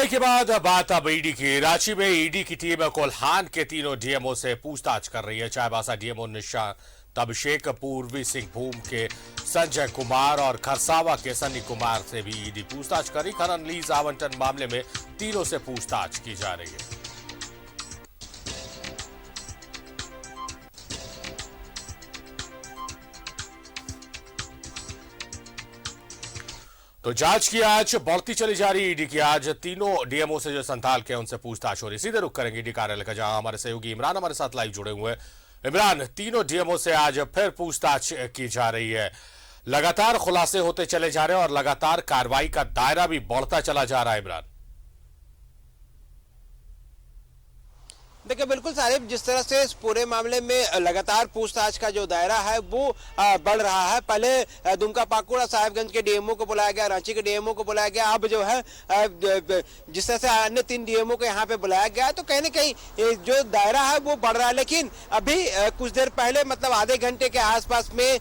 सुनवाई के बाद बात अब ईडी की। रांची में ईडी की टीम कोल्हान के तीनों डीएमओ से पूछताछ कर रही है। चाईबासा डीएमओ निशांत अभिषेक, पूर्वी सिंहभूम के संजय कुमार और खरसावा के सन्नी कुमार से भी ईडी पूछताछ करी। खनन लीज आवंटन मामले में तीनों से पूछताछ की जा रही है। तो जांच की आज बढ़ती चली जा रही। ईडी की आज तीनों डीएमओ से जो संथाल के उनसे पूछताछ हो रही। सीधे रुख करेंगे ईडी कार्यालय का, जहां हमारे सहयोगी इमरान हमारे साथ लाइव जुड़े हुए हैं। इमरान, तीनों डीएमओ से आज फिर पूछताछ की जा रही है। लगातार खुलासे होते चले जा रहे हैं और लगातार कार्रवाई का दायरा भी बढ़ता चला जा रहा है। इमरान, देखिए बिल्कुल साहिब, जिस तरह से इस पूरे मामले में लगातार पूछताछ का जो दायरा है वो बढ़ रहा है। पहले दुमका पाकुड़ा साहिबगंज के डीएमओ को बुलाया गया, रांची के डीएमओ को बुलाया गया, अब जो है जिस तरह से अन्य 3 डीएमओ को यहाँ पे बुलाया गया, तो कहीं न कहीं जो दायरा है वो बढ़ रहा है। लेकिन अभी कुछ देर पहले, मतलब आधे घंटे के आसपास में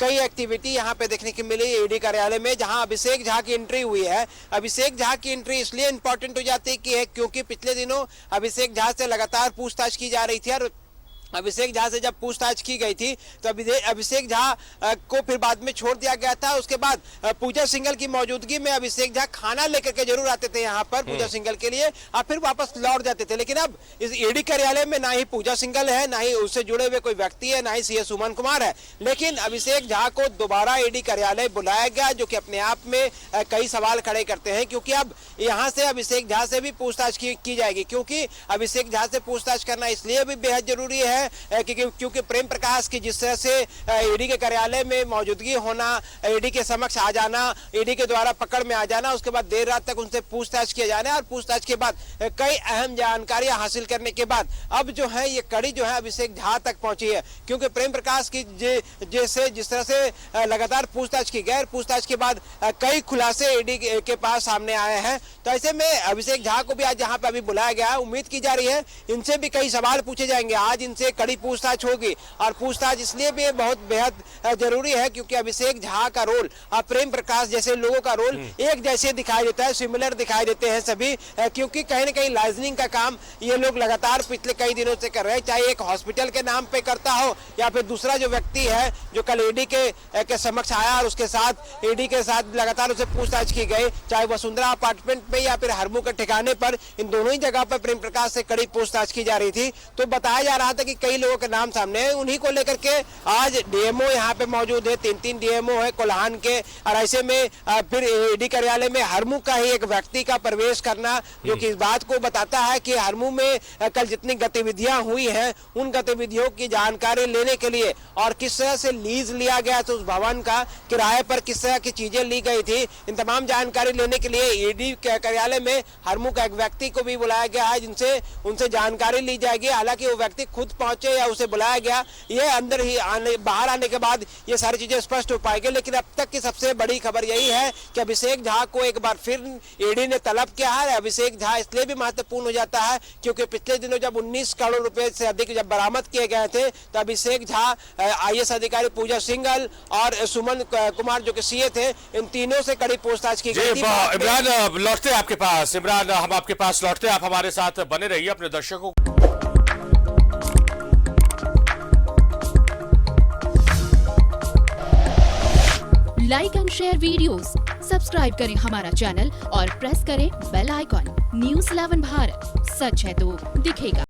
कई एक्टिविटी यहाँ पे देखने को मिली ईडी कार्यालय में, जहाँ अभिषेक झा की एंट्री हुई है। अभिषेक झा की एंट्री इसलिए इंपॉर्टेंट हो जाती है क्योंकि पिछले दिनों अभिषेक झा से लगातार पूछताछ की जा रही थी और अभिषेक झा से जब पूछताछ की गई थी तो अभिषेक झा को फिर बाद में छोड़ दिया गया था। उसके बाद पूजा सिंघल की मौजूदगी में अभिषेक झा खाना लेकर के जरूर आते थे यहाँ पर पूजा सिंघल के लिए और फिर वापस लौट जाते थे। लेकिन अब इस ईडी कार्यालय में ना ही पूजा सिंघल है, ना ही उससे जुड़े हुए कोई व्यक्ति है, ना ही सीएस सुमन कुमार है। लेकिन अभिषेक झा को दोबारा ईडी कार्यालय बुलाया गया, जो कि अपने आप में कई सवाल खड़े करते हैं, क्योंकि अब यहाँ से अभिषेक झा से भी पूछताछ की जाएगी। क्योंकि अभिषेक झा से पूछताछ करना इसलिए भी बेहद जरूरी है क्योंकि प्रेम प्रकाश की जिस तरह से ईडी के कार्यालय में मौजूदगी होना, ईडी के समक्ष आ जाना, ईडी के द्वारा पकड़ में आ जाना, उसके बाद देर रात तक उनसे पूछताछ किया जाना और पूछताछ के बाद कई अहम जानकारियां हासिल करने के बाद अब जो है ये कड़ी जो है अभिषेक झा तक पहुंची है। क्योंकि प्रेम प्रकाश की जिस तरह से लगातार पूछताछ की, गैर पूछताछ के बाद कई खुलासे ईडी के पास सामने आए हैं। तो ऐसे में अभिषेक झा को भी आज यहाँ पे अभी बुलाया गया है। उम्मीद की जा रही है इनसे भी कई सवाल पूछे जाएंगे। आज इनसे कड़ी पूछताछ होगी और पूछताछ इसलिए भी बहुत बेहद जरूरी है क्योंकि अभिषेक झा का रोल और प्रेम प्रकाश जैसे लोगों का रोल एक जैसे दिखाई देता है, सिमिलर दिखाई देते हैं सभी, क्योंकि कहीं ना कहीं लाइजनिंग का काम ये लोग लगातार पिछले कई दिनों से कर रहे हैं। चाहे एक हॉस्पिटल के नाम पे करता हो या फिर दूसरा जो व्यक्ति है जो कल ईडी के समक्ष आया और उसके साथ ईडी के साथ लगातार उसे पूछताछ की गई, चाहे वसुंधरा अपार्टमेंट में या फिर हरमू के ठिकाने पर, इन दोनों ही जगह पर प्रेम प्रकाश से कड़ी पूछताछ की जा रही थी। तो बताया जा रहा था कि कई लोगों के नाम सामने है, उन्हीं को लेकर के आज डीएमओ यहाँ पे मौजूद है। 3 डीएमओ है कोल्हान के, और ऐसे में फिर ईडी कार्यालय में हरमू का ही एक व्यक्ति का प्रवेश करना, जो कि इस बात को बताता है कि हरमू में कल जितनी गतिविधियां हुई हैं उन गतिविधियों की जानकारी लेने के लिए और किस तरह से लीज लिया गया था, उस भवन का किराए पर किस तरह की चीजें ली गई थी, इन तमाम जानकारी लेने के लिए ईडी कार्यालय में हरमू का एक व्यक्ति को भी बुलाया गया है, जिनसे उनसे जानकारी ली जाएगी। हालांकि वो व्यक्ति खुद पहुंचे या उसे बुलाया गया, ये अंदर ही बाहर आने के बाद ये सारी चीजें स्पष्ट हो पाएंगी। लेकिन अब तक की सबसे बड़ी खबर यही है कि अभिषेक झा को एक बार फिर ईडी ने तलब किया है। अभिषेक झा इसलिए भी महत्वपूर्ण हो जाता है क्योंकि पिछले दिनों जब 19 करोड़ रुपए से अधिक जब बरामद किए गए थे तो अभिषेक झा, आईएएस अधिकारी पूजा सिंघल और सुमन कुमार जो कि सीए थे, इन तीनों से कड़ी पूछताछ की गई थी। इमरान, लौटते आपके पास, इमरान हम आपके पास लौटते, आप हमारे साथ बने रहिए। अपने दर्शकों like and share videos, subscribe करें हमारा चैनल और प्रेस करें बेल आइकॉन। न्यूज़ 11 भारत, सच है तो दिखेगा।